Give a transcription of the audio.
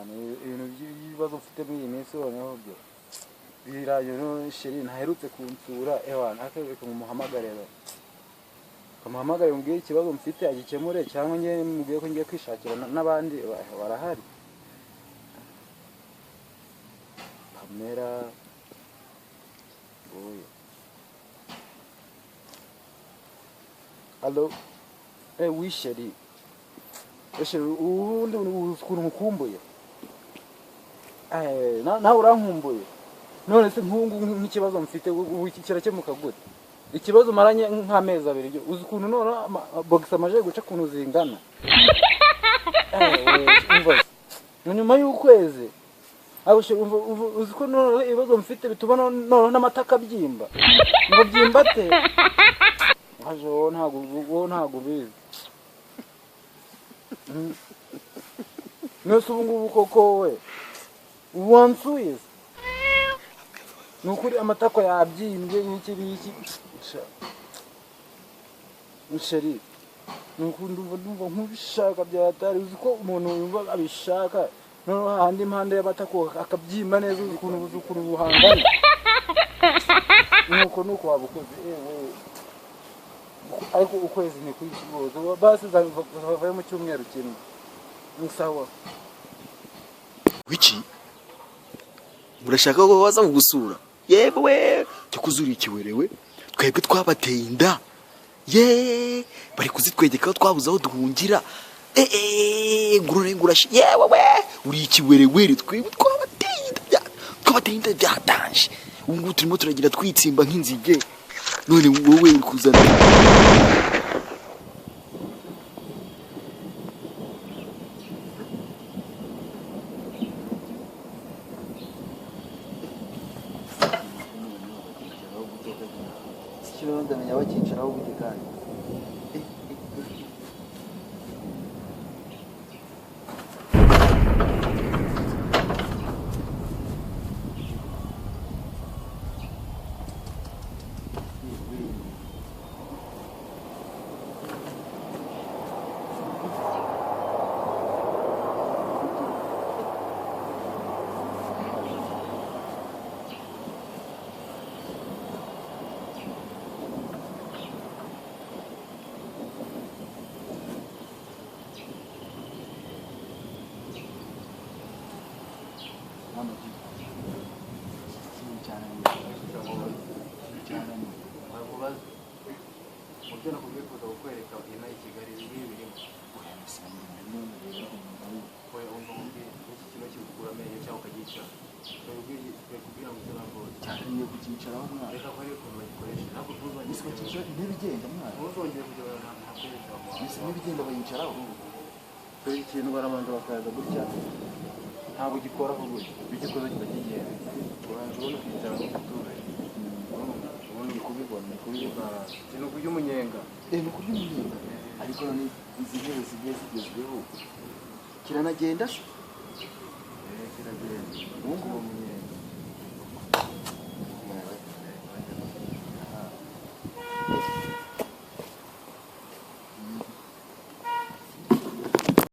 ewana ibintu by'ibibazo mfite muri iyi minsi noneho byo birayo no sheri ntaherutse kunsura ewana akazeka mu muhamagarero kamuhamagare mbwiye ikibazo mfite agikemure cyangwa ngiye mubwiye ko ngiye kwishakira n'abandi barahari Pamela oya Allo oui chérie ubundi ukuntu nkumbuye nawe urankumbuye none se nk'ikibazo mfite ubu kirakemuka gute ikibazo maranye nk'amezi abiri uzi ukuntu none box amaje guca kuntu zingana nyuma y'ukwezi abushe uzi ko none ibibazo mfite bituma none n'amataka byimba ngo byimbate ajo ntago bizi nose ubu ngubu koko we wansuye nukuri amatako yabyimbye n'iki Sheri ndumva nk'ubishaka byatari uzi ko umuntu yumva abishaka none handi impande y'amatako akabyimba neza uzi ukuntu buhanganye nuko wabukoze ariko ukwezi ni kwishibozo basi zavaye mu cyumweru kimwe musawa wiki murashaka ko baza kugusura yewe cyo kuzura ikiwerewe twebwe twabateye inda bari kuzitwegeka twabuze aho duhungira ngurone ngurashi yewe we uri ikiwerewe twebwe twabateye inda byatanje ubu turimo turagira twitsimba nk'inzige none wowe uri kuzana ndamenya bakicaraho gute kandi n'ibigenda bayicaraho dore ikintu baramanza bakaza gutya ntabwo gikora vuba bigikoze kigenda uranze ubona kwicara mu tuture ubundi kubibona ikintu kuby'umunyenga ni kuby'umunyenga ariko none izi ntebe zigiye zigezweho kiranagenda kiragenda ubu ngubu